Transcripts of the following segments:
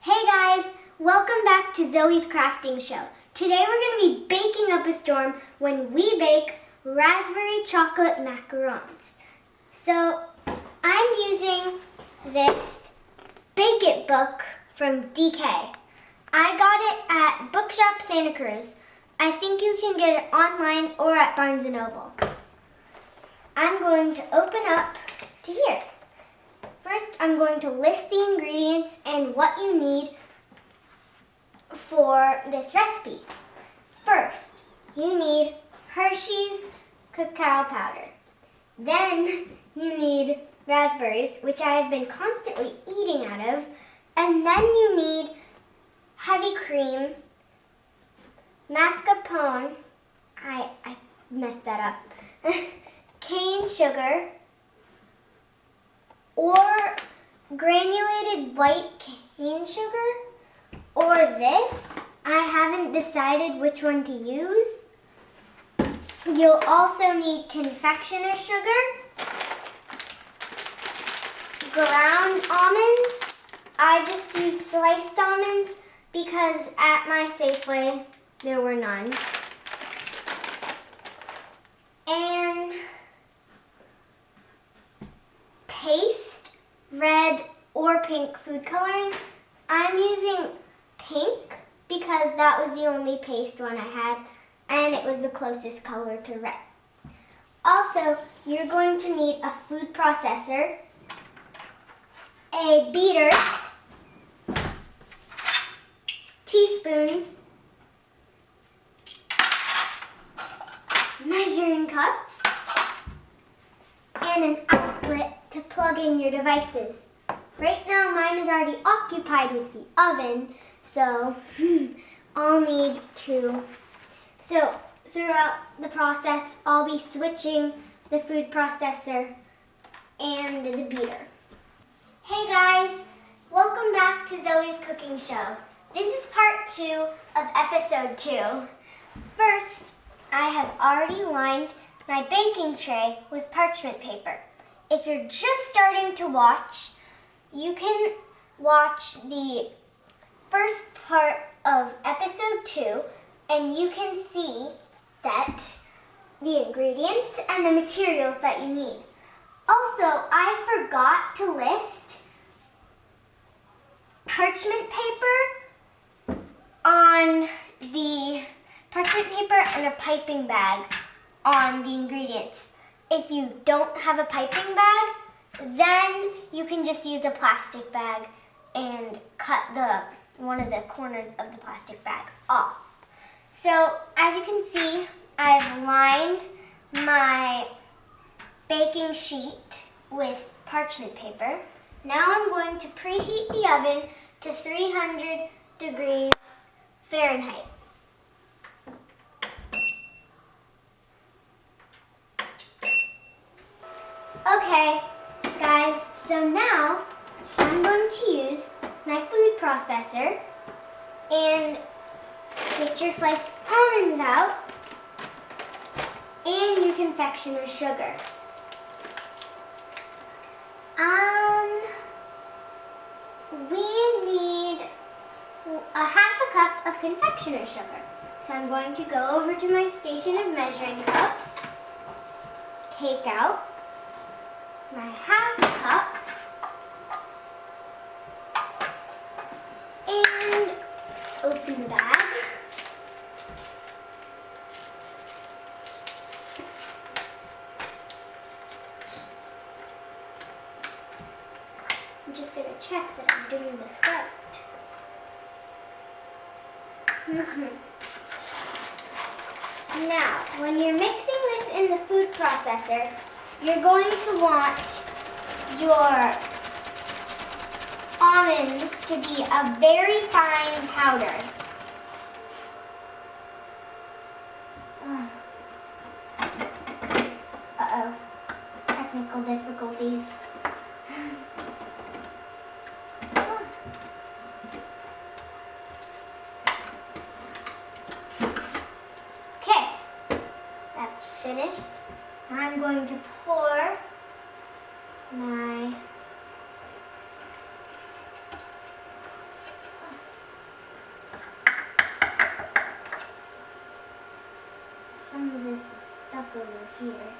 Hey guys, welcome back to Zoe's Crafting Show. Today we're going to be baking up a storm when we bake raspberry chocolate macarons. So I'm using this Bake It book from DK. I got it at Bookshop Santa Cruz. I think you can get it online or at Barnes & Noble. I'm going to open up to here. First, I'm going to list the ingredients and what you need for this recipe. First, you need Hershey's cacao powder. Then you need raspberries, which I've been constantly eating out of. And then you need heavy cream, mascarpone, I messed that up, cane sugar, or granulated white cane sugar, or this. I haven't decided which one to use. You'll also need confectioner's sugar, ground almonds. I just used sliced almonds because at my Safeway there were none. And paste, red or pink food coloring. I'm using pink because that was the only paste one I had and it was the closest color to red. Also, you're going to need a food processor, a beater, teaspoons, measuring cups, and an outlet to plug in your devices. Right now mine is already occupied with the oven, so I'll need to. So throughout the process, I'll be switching the food processor and the beater. Hey guys, welcome back to Zoe's Cooking Show. This is part 2 of episode 2. First, I have already lined my baking tray with parchment paper. If you're just starting to watch, you can watch the first part of episode 2 and you can see that the ingredients and the materials that you need. Also, I forgot to list parchment paper on the parchment paper and a piping bag on the ingredients. If you don't have a piping bag, then you can just use a plastic bag and cut one of the corners of the plastic bag off. So as you can see, I've lined my baking sheet with parchment paper. Now I'm going to preheat the oven to 300 degrees Fahrenheit. Okay, guys, so now I'm going to use my food processor and get your sliced almonds out and your confectioner's sugar. We need a half a cup of confectioner's sugar. So I'm going to go over to my station of measuring cups, take out my half cup, and open the bag. I'm just going to check that I'm doing this right. Now, when you're mixing this in the food processor, you're going to want your almonds to be a very fine powder. Uh-oh, technical difficulties. Okay, that's finished. I'm going to pour my here.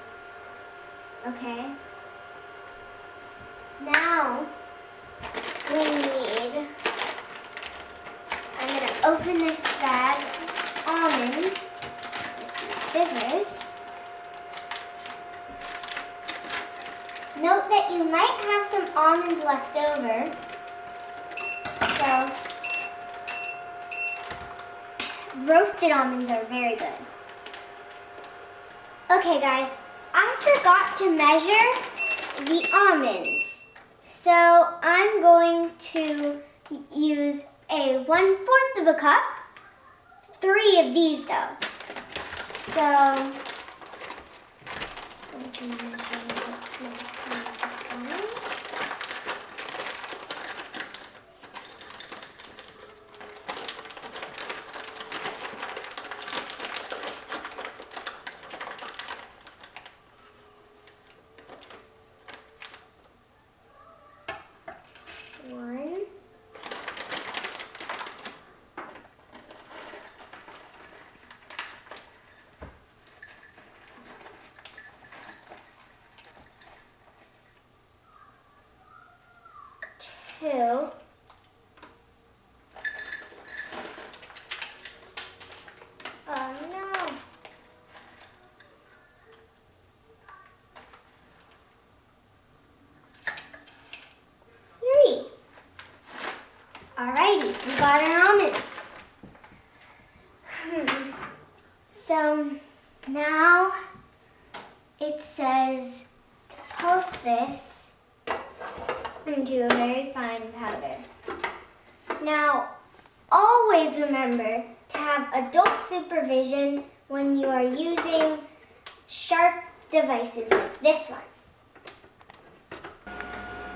Okay. Now we need, I'm going to open this bag of almonds with scissors. Note that you might have some almonds left over. So, roasted almonds are very good. Okay guys, I forgot to measure the almonds. So I'm going to use a 1/4 of a cup, 3 of these though. So, I'm going to measure it. One, 2, oh no, 3. Alrighty, we got our almonds. So now it says to pulse this into a very fine powder. Now, always remember to have adult supervision when you are using sharp devices like this one.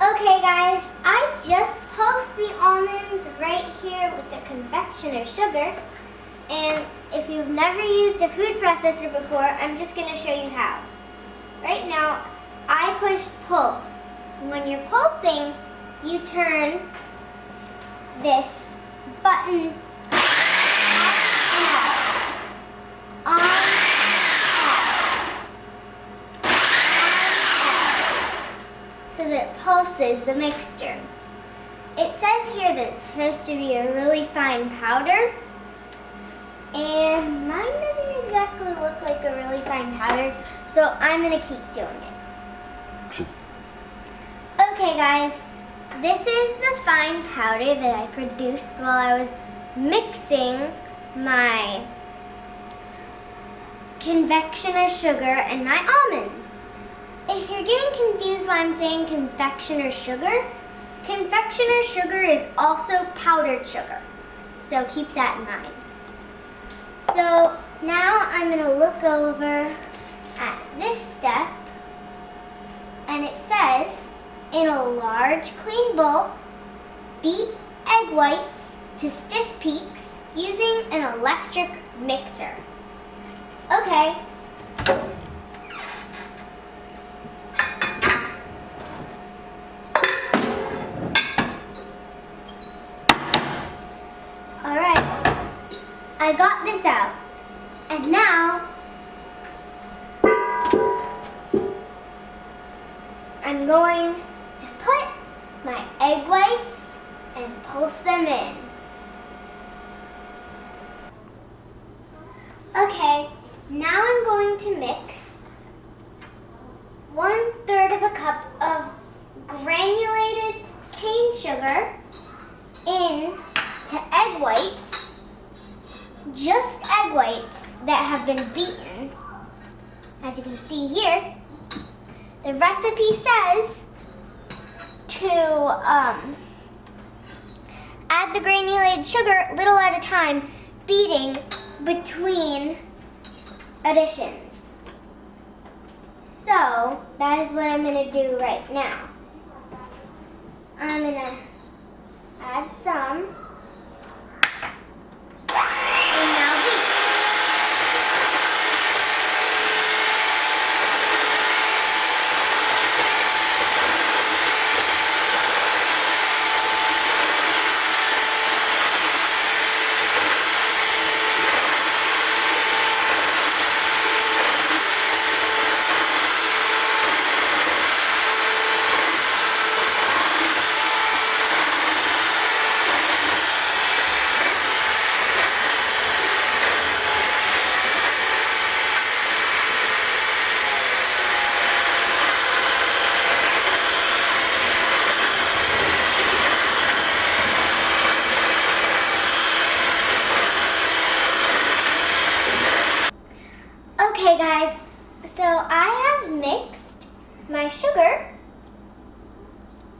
Okay guys, I just pulsed the almonds right here with the confectioner sugar. And if you've never used a food processor before, I'm just going to show you how. Right now, I pushed pulse. When you're pulsing, you turn this button up and up, on, off, so that it pulses the mixture. It says here that it's supposed to be a really fine powder, and mine doesn't exactly look like a really fine powder, so I'm going to keep doing it. Okay guys, this is the fine powder that I produced while I was mixing my confectioner sugar and my almonds. If you're getting confused why I'm saying confectioner sugar is also powdered sugar. So keep that in mind. So now I'm going to look over at this step, and it says, in a large clean bowl, beat egg whites to stiff peaks using an electric mixer. Okay. Alright, I got this out. And now, I'm going to put my egg whites and pulse them in. Okay, now I'm going to mix 1/3 of a cup of granulated cane sugar into egg whites, just egg whites that have been beaten. As you can see here, the recipe says to add the granulated sugar little at a time, beating between additions. So that is what I'm going to do right now. I'm going to add some. And now beat. my sugar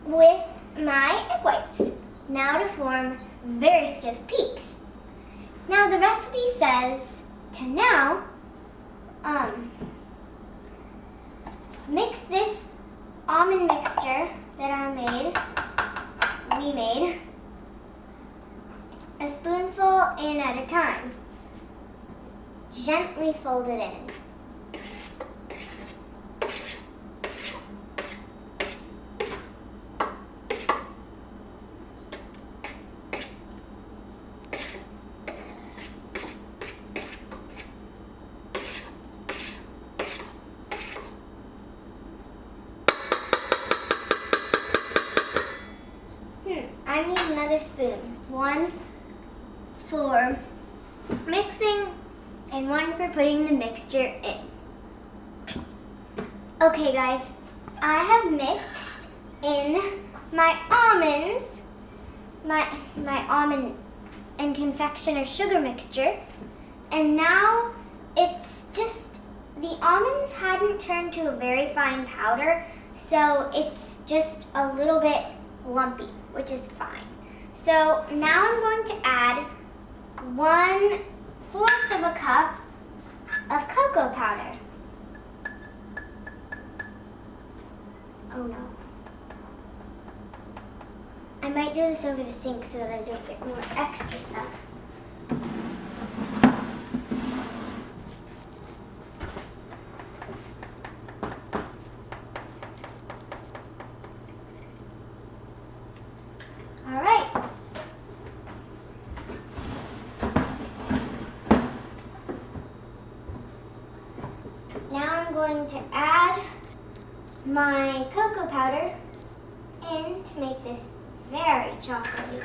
with my egg whites. Now to form very stiff peaks. Now the recipe says to now mix this almond mixture that we made, a spoonful in at a time. Gently fold it in. I need another spoon. One for mixing and one for putting the mixture in. Okay guys, I have mixed in my almonds, my almond and confectioner sugar mixture, and now it's just, the almonds hadn't turned to a very fine powder, so it's just a little bit lumpy, which is fine. So now I'm going to add 1/4 of a cup of cocoa powder. Oh no. I might do this over the sink so that I don't get more extra stuff. Now I'm going to add my cocoa powder in to make this very chocolatey.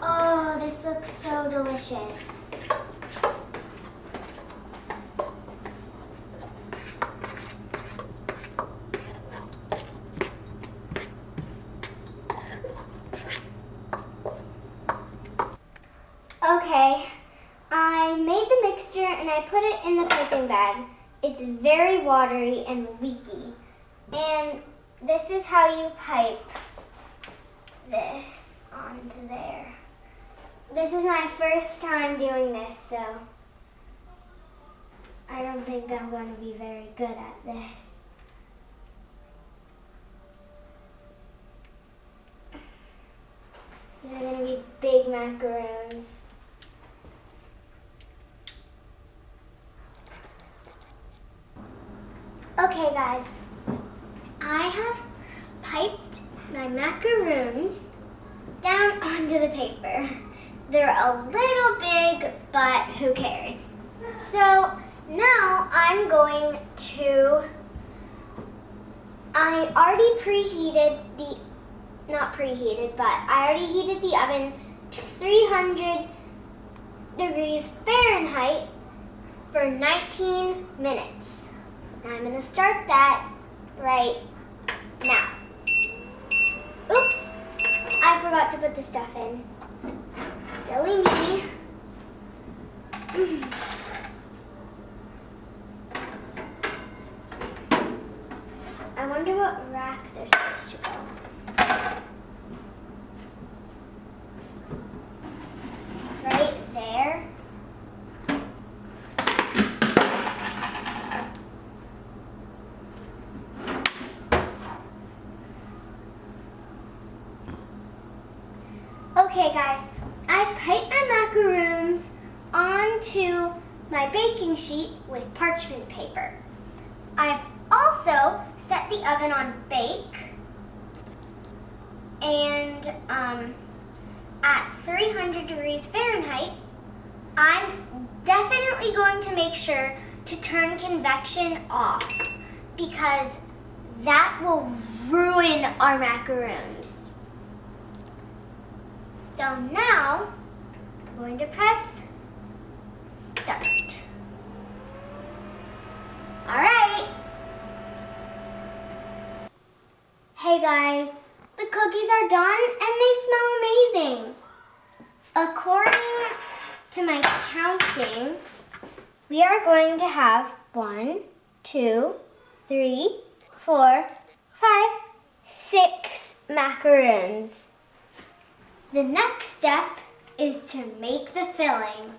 Oh, this looks so delicious. Okay. I made the mixture and I put it in the piping bag. It's very watery and leaky. And this is how you pipe this onto there. This is my first time doing this, so I don't think I'm going to be very good at this. These are going to be big macaroons. Okay guys, I have piped my macaroons down onto the paper. They're a little big, but who cares? So now I'm going to, I already heated the oven to 300 degrees Fahrenheit for 19 minutes. Now I'm going to start that right now. Oops, I forgot to put the stuff in. Silly me. I wonder what rack they're supposed to go. Right there. Okay guys, I piped my macaroons onto my baking sheet with parchment paper. I've also set the oven on bake and at 300 degrees Fahrenheit. I'm definitely going to make sure to turn convection off because that will ruin our macaroons. So now, I'm going to press start. All right. Hey guys, the cookies are done and they smell amazing. According to my counting, we are going to have 1, 2, 3, 4, 5, 6 macaroons. The next step is to make the filling.